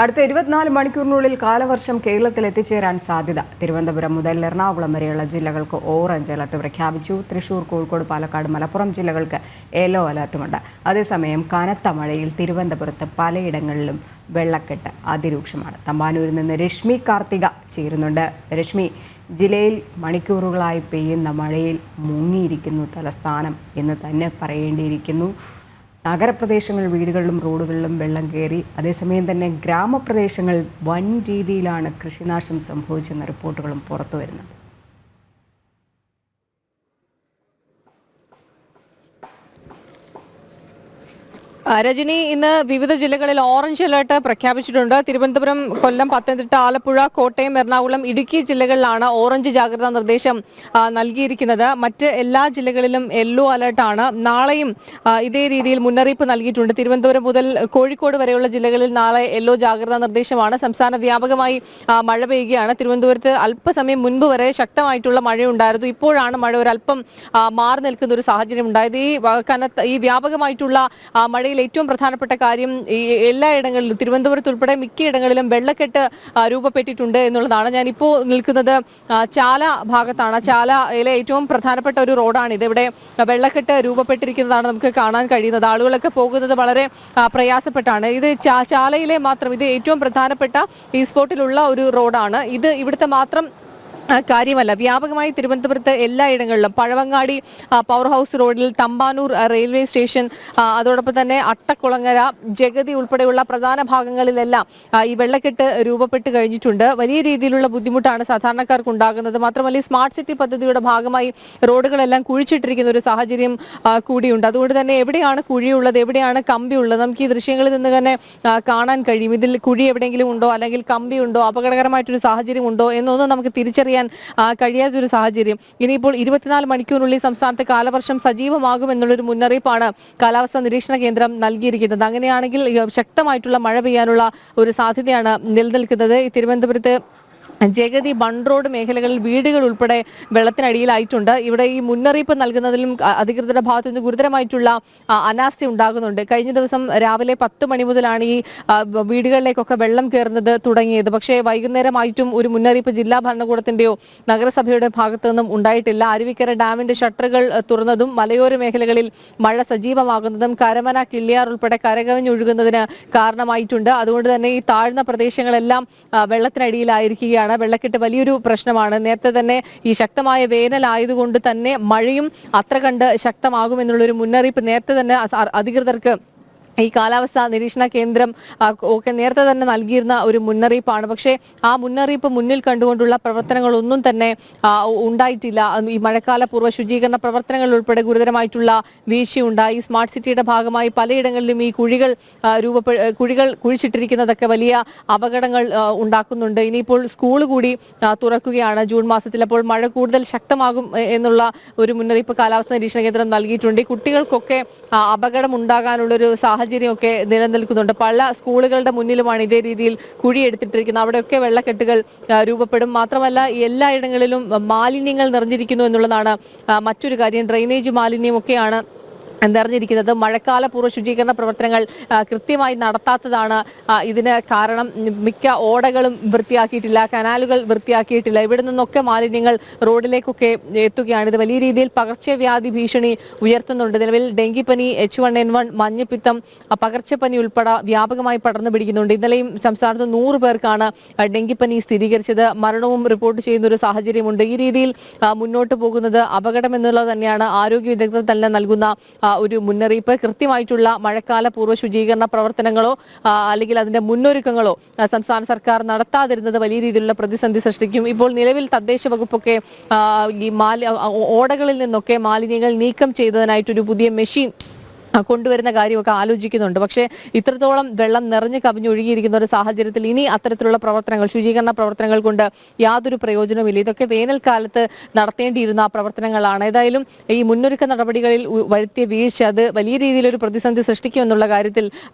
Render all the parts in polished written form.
അടുത്ത 24 മണിക്കൂറിനുള്ളിൽ കാലവർഷം കേരളത്തിൽ എത്തിച്ചേരാൻ സാധ്യത. തിരുവനന്തപുരം മുതൽ എറണാകുളം വരെയുള്ള ജില്ലകൾക്ക് ഓറഞ്ച് അലർട്ട് പ്രഖ്യാപിച്ചു. തൃശൂർ, കോഴിക്കോട്, പാലക്കാട്, മലപ്പുറം ജില്ലകൾക്ക് യെല്ലോ അലർട്ടുമുണ്ട്. അതേസമയം കനത്ത മഴയിൽ തിരുവനന്തപുരത്ത് പലയിടങ്ങളിലും വെള്ളക്കെട്ട് അതിരൂക്ഷമാണ്. തമ്പാനൂരിൽ നിന്ന് രശ്മി കാർത്തിക ചേരുന്നുണ്ട്. രശ്മി, ജില്ലയിൽ മണിക്കൂറുകളായി പെയ്യുന്ന മഴയിൽ മുങ്ങിയിരിക്കുന്നു തലസ്ഥാനം എന്ന് തന്നെ പറയേണ്ടിയിരിക്കുന്നു. നഗരപ്രദേശങ്ങൾ, വീടുകളിലും റോഡുകളിലും വെള്ളം കയറി. അതേസമയം തന്നെ ഗ്രാമപ്രദേശങ്ങൾ വൻ രീതിയിലാണ് കൃഷിനാശം സംഭവിച്ചെന്ന റിപ്പോർട്ടുകളും പുറത്തു വരുന്നത്. രജനി, ഇന്ന് വിവിധ ജില്ലകളിൽ ഓറഞ്ച് അലർട്ട് പ്രഖ്യാപിച്ചിട്ടുണ്ട്. തിരുവനന്തപുരം, കൊല്ലം, പത്തനംതിട്ട, ആലപ്പുഴ, കോട്ടയം, എറണാകുളം, ഇടുക്കി ജില്ലകളിലാണ് ഓറഞ്ച് ജാഗ്രതാ നിർദ്ദേശം നൽകിയിരിക്കുന്നത്. മറ്റ് എല്ലാ ജില്ലകളിലും യെല്ലോ അലർട്ടാണ്. നാളെയും ഇതേ രീതിയിൽ മുന്നറിയിപ്പ് നൽകിയിട്ടുണ്ട്. തിരുവനന്തപുരം മുതൽ കോഴിക്കോട് വരെയുള്ള ജില്ലകളിൽ നാളെ യെല്ലോ ജാഗ്രതാ നിർദ്ദേശമാണ്. സംസ്ഥാന വ്യാപകമായി മഴ പെയ്യുകയാണ്. തിരുവനന്തപുരത്ത് അല്പസമയം മുൻപ് വരെ ശക്തമായിട്ടുള്ള മഴയുണ്ടായിരുന്നു. ഇപ്പോഴാണ് മഴ ഒരല്പം മാറി നിൽക്കുന്ന ഒരു സാഹചര്യം ഉണ്ടായത്. ഈ വ്യാപകമായിട്ടുള്ള മഴയിൽ ഏറ്റവും പ്രധാനപ്പെട്ട കാര്യം എല്ലായിടങ്ങളിലും, തിരുവനന്തപുരത്ത് ഉൾപ്പെടെ മിക്കയിടങ്ങളിലും വെള്ളക്കെട്ട് രൂപപ്പെട്ടിട്ടുണ്ട് എന്നുള്ളതാണ്. ഞാനിപ്പോൾ നിൽക്കുന്നത് ചാല ഭാഗത്താണ്. ചാലയിലെ ഏറ്റവും പ്രധാനപ്പെട്ട ഒരു റോഡാണിത്. ഇവിടെ വെള്ളക്കെട്ട് രൂപപ്പെട്ടിരിക്കുന്നതാണ് നമുക്ക് കാണാൻ കഴിയുന്നത്. ആളുകളൊക്കെ പോകുന്നത് വളരെ പ്രയാസപ്പെട്ടാണ്. ഇത് ചാലയിലെ മാത്രം, ഇത് ഏറ്റവും പ്രധാനപ്പെട്ട ഈ സ്പോട്ടിലുള്ള ഒരു റോഡാണ്. ഇത് ഇവിടുത്തെ മാത്രം കാര്യമല്ല, വ്യാപകമായി തിരുവനന്തപുരത്ത് എല്ലായിടങ്ങളിലും പഴവങ്ങാടി പവർ ഹൗസ് റോഡിൽ, തമ്പാനൂർ റെയിൽവേ സ്റ്റേഷൻ, അതോടൊപ്പം തന്നെ അട്ടക്കുളങ്ങര, ജഗതി ഉൾപ്പെടെയുള്ള പ്രധാന ഭാഗങ്ങളിലെല്ലാം ഈ വെള്ളക്കെട്ട് രൂപപ്പെട്ട് കഴിഞ്ഞിട്ടുണ്ട്. വലിയ രീതിയിലുള്ള ബുദ്ധിമുട്ടാണ് സാധാരണക്കാർക്ക് ഉണ്ടാകുന്നത്. മാത്രമല്ല, ഈ സ്മാർട്ട് സിറ്റി പദ്ധതിയുടെ ഭാഗമായി റോഡുകളെല്ലാം കുഴിച്ചിട്ടിരിക്കുന്ന ഒരു സാഹചര്യം കൂടിയുണ്ട്. അതുകൊണ്ട് തന്നെ എവിടെയാണ് കുഴിയുള്ളത്, എവിടെയാണ് കമ്പിയുള്ളത്, നമുക്ക് ഈ ദൃശ്യങ്ങളിൽ നിന്ന് തന്നെ കാണാൻ കഴിയും. ഇതിൽ കുഴി എവിടെയെങ്കിലും ഉണ്ടോ, അല്ലെങ്കിൽ കമ്പി ഉണ്ടോ, അപകടകരമായിട്ടൊരു സാഹചര്യം ഉണ്ടോ എന്നൊന്നും നമുക്ക് തിരിച്ചറിയാൻ കഴിയാത്തൊരു സാഹചര്യം. ഇനിയിപ്പോൾ 24 മണിക്കൂറിനുള്ളിൽ സംസ്ഥാനത്ത് കാലവർഷം സജീവമാകുമെന്നുള്ളൊരു മുന്നറിയിപ്പാണ് കാലാവസ്ഥാ നിരീക്ഷണ കേന്ദ്രം നൽകിയിരിക്കുന്നത്. അങ്ങനെയാണെങ്കിൽ ശക്തമായിട്ടുള്ള മഴ പെയ്യാനുള്ള ഒരു സാധ്യതയാണ് നിലനിൽക്കുന്നത്. തിരുവനന്തപുരത്ത് ജഗതി, ബണ്ട് റോഡ് മേഖലകളിൽ വീടുകൾ ഉൾപ്പെടെ വെള്ളത്തിനടിയിലായിട്ടുണ്ട്. ഇവിടെ ഈ മുന്നറിയിപ്പ് നൽകുന്നതിലും അധികൃതരുടെ ഭാഗത്തു നിന്ന് ഗുരുതരമായിട്ടുള്ള അനാസ്ഥ ഉണ്ടാകുന്നുണ്ട്. കഴിഞ്ഞ ദിവസം രാവിലെ 10 മണി മുതലാണ് ഈ വീടുകളിലേക്കൊക്കെ വെള്ളം കയറുന്നത് തുടങ്ങിയത്. പക്ഷേ വൈകുന്നേരമായിട്ടും ഒരു മുന്നറിയിപ്പ് ജില്ലാ ഭരണകൂടത്തിന്റെയോ നഗരസഭയുടെ ഭാഗത്തു നിന്നും ഉണ്ടായിട്ടില്ല. അരുവിക്കര ഡാമിന്റെ ഷട്ടറുകൾ തുറന്നതും മലയോര മേഖലകളിൽ മഴ സജീവമാകുന്നതും കരമന, കിള്ളിയാർ ഉൾപ്പെടെ കരകവിഞ്ഞൊഴുകുന്നതിന് കാരണമായിട്ടുണ്ട്. അതുകൊണ്ട് തന്നെ ഈ താഴ്ന്ന പ്രദേശങ്ങളെല്ലാം വെള്ളത്തിനടിയിലായിരിക്കുകയാണ്. വെള്ളക്കെട്ട് വലിയൊരു പ്രശ്നമാണ്. നേരത്തെ തന്നെ ഈ ശക്തമായ വേനലായതുകൊണ്ട് തന്നെ മഴയും അത്ര കണ്ട് ശക്തമാകുമെന്നുള്ളൊരു മുന്നറിയിപ്പ് നേരത്തെ തന്നെ അധികൃതർക്ക് ഈ കാലാവസ്ഥാ നിരീക്ഷണ കേന്ദ്രം ഒക്കെ നേരത്തെ തന്നെ നൽകിയിരുന്ന ഒരു മുന്നറിയിപ്പാണ്. പക്ഷേ ആ മുന്നറിയിപ്പ് മുന്നിൽ കണ്ടുകൊണ്ടുള്ള പ്രവർത്തനങ്ങളൊന്നും തന്നെ ഉണ്ടായിട്ടില്ല. ഈ മഴക്കാല പൂർവ്വ ശുചീകരണ പ്രവർത്തനങ്ങൾ ഉൾപ്പെടെ ഗുരുതരമായിട്ടുള്ള വീഴ്ചയുണ്ടായി. സ്മാർട്ട് സിറ്റിയുടെ ഭാഗമായി പലയിടങ്ങളിലും ഈ കുഴികൾ കുഴിച്ചിട്ടിരിക്കുന്നതൊക്കെ വലിയ അപകടങ്ങൾ ഉണ്ടാക്കുന്നുണ്ട്. ഇനിയിപ്പോൾ സ്കൂൾ കൂടി തുറക്കുകയാണ് ജൂൺ മാസത്തിൽ. അപ്പോൾ മഴ കൂടുതൽ ശക്തമാകും എന്നുള്ള ഒരു മുന്നറിയിപ്പ് കാലാവസ്ഥാ നിരീക്ഷണ കേന്ദ്രം നൽകിയിട്ടുണ്ട്. കുട്ടികൾക്കൊക്കെ അപകടം ഉണ്ടാകാനുള്ളൊരു സാഹചര്യമൊക്കെ നിലനിൽക്കുന്നുണ്ട്. പല സ്കൂളുകളുടെ മുന്നിലുമാണ് ഇതേ രീതിയിൽ കുഴിയെടുത്തിട്ടിരിക്കുന്നത്. അവിടെയൊക്കെ വെള്ളക്കെട്ടുകൾ രൂപപ്പെടും. മാത്രമല്ല, എല്ലായിടങ്ങളിലും മാലിന്യങ്ങൾ നിറഞ്ഞിരിക്കുന്നു എന്നുള്ളതാണ് മറ്റൊരു കാര്യം. ഡ്രെയിനേജ് മാലിന്യമൊക്കെയാണ് നിറഞ്ഞിരിക്കുന്നത്. മഴക്കാല പൂർവ്വ ശുചീകരണ പ്രവർത്തനങ്ങൾ കൃത്യമായി നടത്താത്തതാണ് ഇതിന് കാരണം. മിക്ക ഓടകളും വൃത്തിയാക്കിയിട്ടില്ല, കനാലുകൾ വൃത്തിയാക്കിയിട്ടില്ല. ഇവിടെ നിന്നൊക്കെ മാലിന്യങ്ങൾ റോഡിലേക്കൊക്കെ എത്തുകയാണ്. ഇത് വലിയ രീതിയിൽ പകർച്ചവ്യാധി ഭീഷണി ഉയർത്തുന്നുണ്ട്. നിലവിൽ ഡെങ്കിപ്പനി, H1N1, മഞ്ഞപ്പിത്തം, പകർച്ചപ്പനി ഉൾപ്പെടെ വ്യാപകമായി പടർന്നു പിടിക്കുന്നുണ്ട്. ഇന്നലെയും സംസ്ഥാനത്ത് 100 പേർക്കാണ് ഡെങ്കിപ്പനി സ്ഥിരീകരിച്ചത്. മരണവും റിപ്പോർട്ട് ചെയ്യുന്ന ഒരു സാഹചര്യമുണ്ട്. ഈ രീതിയിൽ മുന്നോട്ട് പോകുന്നത് അപകടം എന്നുള്ളത് തന്നെയാണ് ആരോഗ്യ വിദഗ്ധർ തന്നെ നൽകുന്ന ഒരു മുന്നറിയിപ്പ്. കൃത്യമായിട്ടുള്ള മഴക്കാല പൂർവ്വ ശുചീകരണ പ്രവർത്തനങ്ങളോ അല്ലെങ്കിൽ അതിന്റെ മുന്നൊരുക്കങ്ങളോ സംസ്ഥാന സർക്കാർ നടത്താതിരുന്നത് വലിയ രീതിയിലുള്ള പ്രതിസന്ധി സൃഷ്ടിക്കും. ഇപ്പോൾ നിലവിൽ തദ്ദേശ വകുപ്പൊക്കെ ഈ ഓടകളിൽ നിന്നൊക്കെ മാലിന്യങ്ങൾ നീക്കം ചെയ്തതിനായിട്ടൊരു പുതിയ മെഷീൻ കൊണ്ടുവരുന്ന കാര്യമൊക്കെ ആലോചിക്കുന്നുണ്ട്. പക്ഷേ ഇത്രത്തോളം വെള്ളം നിറഞ്ഞു കവിഞ്ഞൊഴുകിയിരിക്കുന്ന ഒരു സാഹചര്യത്തിൽ ഇനി അത്തരത്തിലുള്ള പ്രവർത്തനങ്ങൾ, ശുചീകരണ പ്രവർത്തനങ്ങൾ കൊണ്ട് യാതൊരു പ്രയോജനവുമില്ല. ഇതൊക്കെ വേനൽക്കാലത്ത് നടത്തേണ്ടിയിരുന്ന പ്രവർത്തനങ്ങളാണ്. ഏതായാലും ഈ മുന്നൊരുക്ക നടപടികളിൽ വരുത്തിയ വീഴ്ച അത് വലിയ രീതിയിലൊരു പ്രതിസന്ധി സൃഷ്ടിക്കുമെന്നുള്ള കാര്യത്തിൽ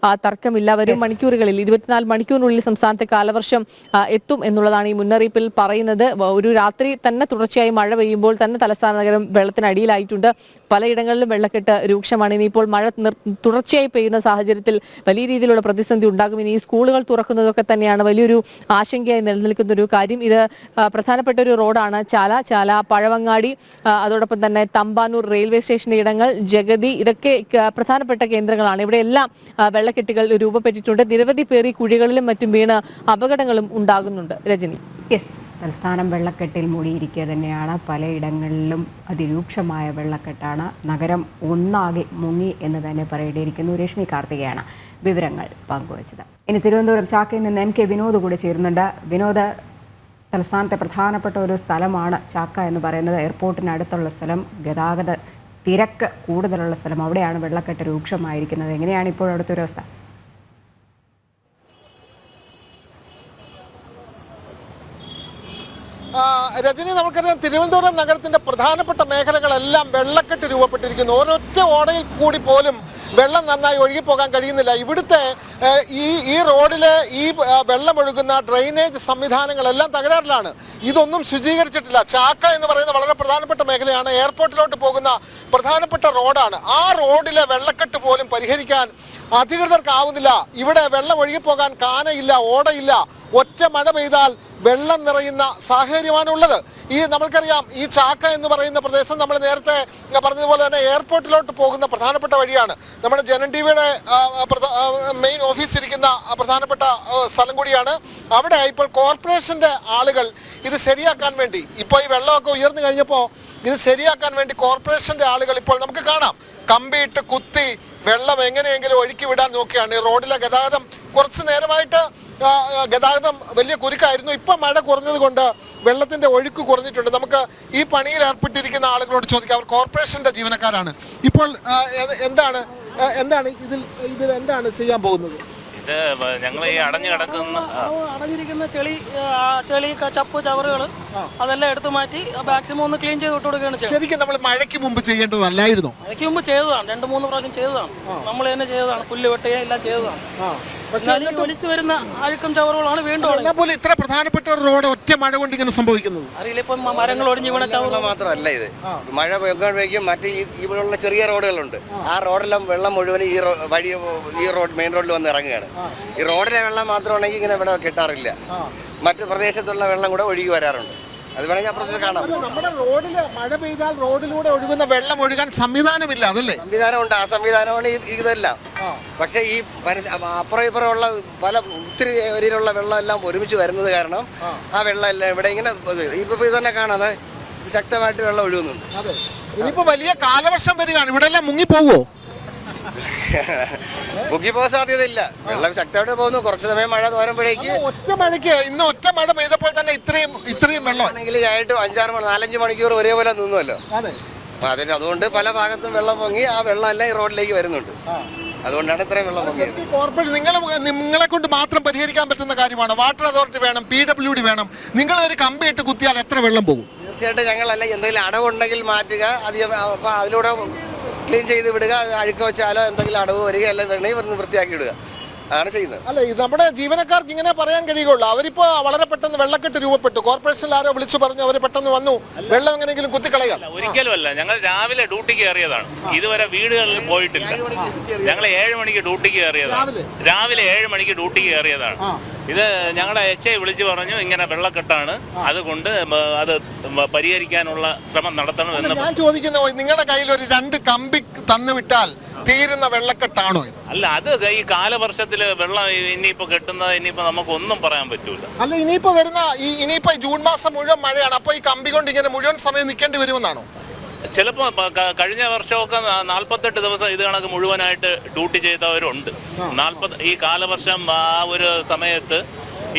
തർക്കമില്ല. വരും മണിക്കൂറുകളിൽ 24 മണിക്കൂറിനുള്ളിൽ സംസ്ഥാനത്തെ കാലവർഷം എത്തും എന്നുള്ളതാണ് ഈ മുന്നറിയിപ്പിൽ പറയുന്നത്. ഒരു രാത്രി തന്നെ തുടർച്ചയായി മഴ പെയ്യുമ്പോൾ തന്നെ തലസ്ഥാന നഗരം വെള്ളത്തിനടിയിലായിട്ടുണ്ട്. പലയിടങ്ങളിലും വെള്ളക്കെട്ട് രൂക്ഷമാണ്. ഇനിയിപ്പോൾ മഴ തുടർച്ചയായി പെയ്യുന്ന സാഹചര്യത്തിൽ വലിയ രീതിയിലുള്ള പ്രതിസന്ധി ഉണ്ടാകും. ഇനി ഈ സ്കൂളുകൾ തുറക്കുന്നതൊക്കെ തന്നെയാണ് വലിയൊരു ആശങ്കയായി നിലനിൽക്കുന്ന ഒരു കാര്യം. ഇത് പ്രധാനപ്പെട്ട ഒരു റോഡാണ്. ചാല പഴവങ്ങാടി, അതോടൊപ്പം തന്നെ തമ്പാനൂർ റെയിൽവേ സ്റ്റേഷന്റെ ഇടങ്ങൾ, ജഗതി, ഇതൊക്കെ പ്രധാനപ്പെട്ട കേന്ദ്രങ്ങളാണ്. ഇവിടെ എല്ലാം വെള്ളക്കെട്ടുകൾ രൂപപ്പെട്ടിട്ടുണ്ട്. നിരവധി പേർ ഈ കുഴികളിലും മറ്റും വീണ് അപകടങ്ങളും ഉണ്ടാകുന്നുണ്ട്. രജനി. യെസ്, തലസ്ഥാനം വെള്ളക്കെട്ടിൽ മൂടിയിരിക്കുക തന്നെയാണ്. പലയിടങ്ങളിലും അതിരൂക്ഷമായ വെള്ളക്കെട്ടാണ്. നഗരം ഒന്നാകെ മുങ്ങി എന്ന് തന്നെ പറയേണ്ടിയിരിക്കുന്നു. രശ്മി കാർത്തികയാണ് വിവരങ്ങൾ പങ്കുവച്ചത്. ഇനി തിരുവനന്തപുരം ചാക്കയിൽ നിന്ന് എം കെ വിനോദ് കൂടി ചേരുന്നുണ്ട്. വിനോദ്, തലസ്ഥാനത്തെ പ്രധാനപ്പെട്ട ഒരു സ്ഥലമാണ് ചാക്ക എന്ന് പറയുന്നത്. എയർപോർട്ടിനടുത്തുള്ള സ്ഥലം, ഗതാഗത തിരക്ക് കൂടുതലുള്ള സ്ഥലം. അവിടെയാണ് വെള്ളക്കെട്ട് രൂക്ഷമായിരിക്കുന്നത്. എങ്ങനെയാണ് ഇപ്പോൾ അവിടുത്തെ ഒരു അവസ്ഥ? രജനി, നമുക്കറിയാം തിരുവനന്തപുരം നഗരത്തിന്റെ പ്രധാനപ്പെട്ട മേഖലകളെല്ലാം വെള്ളക്കെട്ട് രൂപപ്പെട്ടിരിക്കുന്നു. ഒരൊറ്റ ഓടയിൽ കൂടി പോലും വെള്ളം നന്നായി ഒഴുകിപ്പോകാൻ കഴിയുന്നില്ല. ഇവിടുത്തെ ഈ റോഡിലെ ഈ വെള്ളമൊഴുകുന്ന ഡ്രെയിനേജ് സംവിധാനങ്ങളെല്ലാം തകരാറിലാണ്. ഇതൊന്നും ശുചീകരിച്ചിട്ടില്ല. ചാക്ക എന്ന് പറയുന്ന വളരെ പ്രധാനപ്പെട്ട മേഖലയാണ്. എയർപോർട്ടിലോട്ട് പോകുന്ന പ്രധാനപ്പെട്ട റോഡാണ്. ആ റോഡിലെ വെള്ളക്കെട്ട് പോലും പരിഹരിക്കാൻ അധികൃതർക്കാവുന്നില്ല. ഇവിടെ വെള്ളം ഒഴുകിപ്പോകാൻ കാനയില്ല, ഓടയില്ല. ഒറ്റ മഴ പെയ്താൽ വെള്ളം നിറയുന്ന സാഹചര്യമാണുള്ളത്. നമ്മൾക്കറിയാം, ഈ ചാക്ക എന്ന് പറയുന്ന പ്രദേശം നമ്മൾ നേരത്തെ പറഞ്ഞതുപോലെ തന്നെ എയർപോർട്ടിലോട്ട് പോകുന്ന പ്രധാനപ്പെട്ട വഴിയാണ്. നമ്മുടെ ജനൻ ടി വിയുടെ മെയിൻ ഓഫീസ് ഇരിക്കുന്ന പ്രധാനപ്പെട്ട സ്ഥലം കൂടിയാണ്. അവിടെ ഇപ്പോൾ കോർപ്പറേഷന്റെ ആളുകൾ ഇത് ശരിയാക്കാൻ വേണ്ടി, ഇപ്പോൾ ഈ വെള്ളമൊക്കെ ഉയർന്നു കഴിഞ്ഞപ്പോൾ ഇത് ശരിയാക്കാൻ വേണ്ടി കോർപ്പറേഷന്റെ ആളുകൾ ഇപ്പോൾ നമുക്ക് കാണാം കമ്പിയിട്ട് കുത്തി വെള്ളം എങ്ങനെയെങ്കിലും ഒഴുക്കി വിടാൻ നോക്കിയാണ്. ഈ റോഡിലെ ഗതാഗതം കുറച്ച് നേരമായിട്ട് ഗതാഗതം വലിയ കുരുക്കായിരുന്നു. ഇപ്പം മഴ കുറഞ്ഞത് കൊണ്ട് വെള്ളത്തിന്റെ ഒഴുക്ക് കുറഞ്ഞിട്ടുണ്ട്. നമുക്ക് ഈ പണിയിൽ ഏർപ്പെട്ടിരിക്കുന്ന ആളുകളോട് ചോദിക്കാം. അവർ കോർപ്പറേഷന്റെ ജീവനക്കാരാണ്. ഇപ്പോൾ എന്താണ് ഇതിൽ എന്താണ് ചെയ്യാൻ പോകുന്നത്? ഇത് ഞങ്ങൾ ഈ അടഞ്ഞിരിക്കുന്ന ചെളി ചപ്പ് ചവറുകൾ അതെല്ലാം എടുത്തു മാറ്റി മാക്സിമം ഒന്ന് ക്ലീൻ ചെയ്ത് വിട്ടു കൊടുക്കുകയാണ് ചെയ്യുന്നത്. ശരിക്കും നമ്മൾ മഴയ്ക്ക് മുമ്പ് ചെയ്യേണ്ടതല്ലായിരുന്നു? മഴയ്ക്ക് മുമ്പ് ചെയ്തതാണ്, 2-3 പ്രാവശ്യം ചെയ്തതാണ്. നമ്മൾ തന്നെ ചെയ്തതാണ്, പുല്ല് വെട്ടുകയും എല്ലാം ചെയ്തതാണ്. ഒലിച്ചു വരുന്ന അഴുക്കും ചവറുകളാണ് വീണ്ടും. ഇത്ര പ്രധാനപ്പെട്ട ഒരു റോഡ് ഒറ്റ മഴ കൊണ്ട് ഇങ്ങനെ സംഭവിക്കുന്നത് അറിയില്ല. ഇപ്പം മരങ്ങൾ ഒടിഞ്ഞ് വീണ ചവറുകൾ മാത്രമല്ല ഇത്. മഴ പെയ്യുമ്പോഴേക്കും മറ്റേ ഇവിടെയുള്ള ചെറിയ റോഡുകളുണ്ട്. ആ റോഡെല്ലാം വെള്ളം മുഴുവൻ ഈ റോഡ് മെയിൻ റോഡിൽ വന്ന് ഇറങ്ങുകയാണ്. ഈ റോഡിലെ വെള്ളം മാത്രമാണെങ്കിൽ ഇങ്ങനെ ഇവിടെ കിട്ടാറില്ല. മറ്റു പ്രദേശത്തുള്ള വെള്ളം കൂടെ ഒഴുകി വരാറുണ്ട്. അത് വേണമെങ്കിൽ അപ്പുറത്ത് കാണാം. നമ്മുടെ റോഡില് മഴ പെയ്താൽ റോഡിലൂടെ ഒഴുകുന്ന വെള്ളം ഒഴുകാൻ സംവിധാനമില്ല, അതല്ലേ? സംവിധാനമുണ്ട്. ആ സംവിധാനമാണ് ഇതെല്ലാം. പക്ഷേ ഈ അപ്പുറം ഇപ്പുറമുള്ള ഒത്തിരി ഏരിയയിലുള്ള വെള്ളം എല്ലാം ഒരുമിച്ച് വരുന്നത് കാരണം ആ വെള്ളം എല്ലാം ഇവിടെ ഇങ്ങനെ ഇപ്പൊ തന്നെ കാണാതെ ശക്തമായിട്ട് വെള്ളം ഒഴുകുന്നുണ്ട്. ഇനിയിപ്പോ വലിയ കാലവർഷം വരികയാണ്, ഇവിടെ എല്ലാം മുങ്ങിപ്പോവോ? മുങ്ങിപ്പോകാൻ സാധ്യതയില്ല. വെള്ളം ശക്തമായിട്ട് പോകുന്നു. കുറച്ച് സമയം മഴ തോരുമ്പോഴേക്ക് ഇന്ന് ഒറ്റ മഴ പെയ്തപ്പോൾ തന്നെ ഇത്രയും വെള്ളം ആണെങ്കിൽ ആയിട്ട് 4-5 മണിക്കൂർ ഒരേപോലെ നിന്നുവല്ലോ. അതുകൊണ്ട് പല ഭാഗത്തും വെള്ളം പൊങ്ങി ആ വെള്ളം എല്ലാം ഈ റോഡിലേക്ക് വരുന്നുണ്ട്. അതുകൊണ്ടാണ് ഇത്രയും വെള്ളം പൊങ്ങിയത്. കോർപ്പറേഷൻ നിങ്ങളെ കൊണ്ട് മാത്രം പരിഹരിക്കാൻ പറ്റുന്ന കാര്യമാണ്. വാട്ടർ അതോറിറ്റി വേണം, PWD വേണം. നിങ്ങൾ ഒരു കമ്പി ഇട്ട് കുത്തിയാൽ എത്ര വെള്ളം പോകും? തീർച്ചയായിട്ടും ഞങ്ങളല്ല, എന്തെങ്കിലും അടവുണ്ടെങ്കിൽ മാറ്റുക, അപ്പം അതിലൂടെ ക്ലീൻ ചെയ്ത് വിടുക. അഴുക്ക വെച്ചാലോ എന്തെങ്കിലും അടവ് വരിക എല്ലാം വേണമെങ്കിൽ വൃത്തിയാക്കി വിടുക. അതാണ് ചെയ്യുന്നത്. അല്ല, ഇത് നമ്മുടെ ജീവനക്കാർക്ക് ഇങ്ങനെ പറയാൻ കഴിയുള്ളൂ. അവരിപ്പോ വളരെ പെട്ടെന്ന് വെള്ളക്കെട്ട് രൂപപ്പെട്ടു. കോർപ്പറേഷനിൽ ആരോ വിളിച്ചു പറഞ്ഞു അവർ പെട്ടെന്ന് വന്നു വെള്ളം എങ്ങനെയെങ്കിലും കുത്തിക്കളയാം. ഒരിക്കലുമല്ല, ഞങ്ങൾ രാവിലെ ഡ്യൂട്ടിക്ക് കയറിയതാണ്. ഇതുവരെ വീടുകളിൽ പോയിട്ടില്ല. ഞങ്ങൾ 7 മണിക്ക് ഡ്യൂട്ടിക്ക് കയറിയതാണ്. രാവിലെ 7 മണിക്ക് ഡ്യൂട്ടിക്ക് കയറിയതാണ്. ഇത് ഞങ്ങളുടെ HI വിളിച്ചു പറഞ്ഞു ഇങ്ങനെ വെള്ളക്കെട്ടാണ്, അതുകൊണ്ട് അത് പരിഹരിക്കാനുള്ള ശ്രമം നടത്തണമെന്ന്. ഞാൻ ചോദിക്കുന്നു, നിങ്ങളുടെ കയ്യിൽ ഒരു 2 കമ്പി തന്നുവിട്ടാൽ തീരുന്ന വെള്ളക്കെട്ടാണോ ഇത്? അല്ല, അത് ഈ കാലവർഷത്തില് വെള്ളം ഇനിയിപ്പോ കെട്ടുന്നത് ഇനിയിപ്പോ നമുക്കൊന്നും പറയാൻ പറ്റൂല. അല്ല, ഇനിയിപ്പോ ജൂൺ മാസം മുഴുവൻ മഴയാണ്. അപ്പൊ ഈ കമ്പി കൊണ്ട് ഇങ്ങനെ മുഴുവൻ സമയം നിൽക്കേണ്ടി വരുമെന്നാണോ? ചിലപ്പോ കഴിഞ്ഞ വർഷമൊക്കെ 48 ദിവസം ഇത് കണക്ക് മുഴുവനായിട്ട് ഡ്യൂട്ടി ചെയ്തവരുണ്ട്. ഈ കാലവർഷം ആ ഒരു സമയത്ത്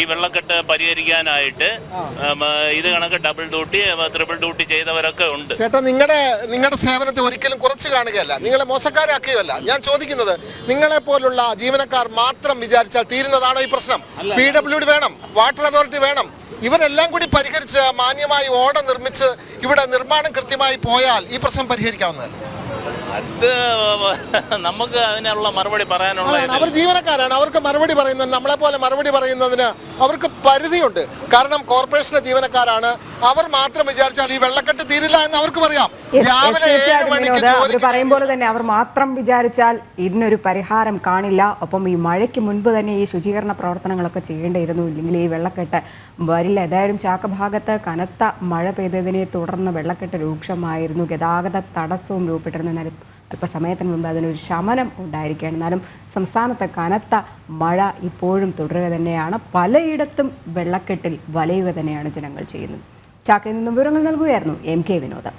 ഈ വെള്ളക്കെട്ട് പരിഹരിക്കാനായിട്ട് ഇത് കണക്ക് ഡബിൾ ഡ്യൂട്ടി, ട്രിപ്പിൾ ഡ്യൂട്ടി ചെയ്തവരൊക്കെ ഉണ്ട്. ചേട്ടാ, നിങ്ങളുടെ സേവനത്തെ ഒരിക്കലും കുറച്ച് കാണുകയല്ല, നിങ്ങളെ മോശക്കാരാക്കുകയല്ല. ഞാൻ ചോദിക്കുന്നത്, നിങ്ങളെ പോലുള്ള ജീവനക്കാർ മാത്രം വിചാരിച്ചാൽ തീരുന്നതാണോ ഈ പ്രശ്നം? PWD വേണം, വാട്ടർ അതോറിറ്റി വേണം. ഇവരെല്ലാം കൂടി പരിഹരിച്ച് മാന്യമായി ഓട നിർമ്മിച്ച് ഇവിടെ നിർമ്മാണം കൃത്യമായി പോയാൽ ഈ പ്രശ്നം പരിഹരിക്കാവുന്നതല്ല. അത് നമുക്ക് അതിനുള്ള മറുപടി പറയാനുള്ള അവർ ജീവനക്കാരാണ്, അവർക്ക് മറുപടി പറയുന്നത് നമ്മളെ പോലെ മറുപടി പറയുന്നതിന് അവർക്ക് പരിധിയുണ്ട്. കാരണം കോർപ്പറേഷന്റെ ജീവനക്കാരാണ്. അവർ മാത്രം വിചാരിച്ചാൽ ഈ വെള്ളക്കെട്ട് തീരില്ല എന്ന് അവർക്ക് പറയാം. രാവിലെ 7 മണിക്ക് അവർ പറയും പോലെ തന്നെ അവർ മാത്രം വിചാരിച്ചാൽ ഇതിനൊരു പരിഹാരം കാണില്ല. ഒപ്പം ഈ മഴയ്ക്ക് മുൻപ് തന്നെ ഈ ശുചീകരണ പ്രവർത്തനങ്ങളൊക്കെ ചെയ്യേണ്ടിയിരുന്നു, ഇല്ലെങ്കിൽ ഈ വെള്ളക്കെട്ട് വരില്ല. ഏതായാലും ചാക്ക ഭാഗത്ത് കനത്ത മഴ പെയ്തതിനെ തുടർന്ന് വെള്ളക്കെട്ട് രൂക്ഷമായിരുന്നു. ഗതാഗത തടസ്സവും രൂപപ്പെട്ടിരുന്നു. എന്നാലും അല്പസമയത്തിന് മുമ്പ് അതിനൊരു ശമനം ഉണ്ടായിരിക്കുകയാണ്. എന്നാലും സംസ്ഥാനത്ത് കനത്ത മഴ ഇപ്പോഴും തുടരുക തന്നെയാണ്. പലയിടത്തും വെള്ളക്കെട്ടിൽ വലയുക തന്നെയാണ് ജനങ്ങൾ ചെയ്യുന്നത്. ചാക്കയിൽ നിന്നും വിവരങ്ങൾ നൽകുകയായിരുന്നു MK വിനോദ്.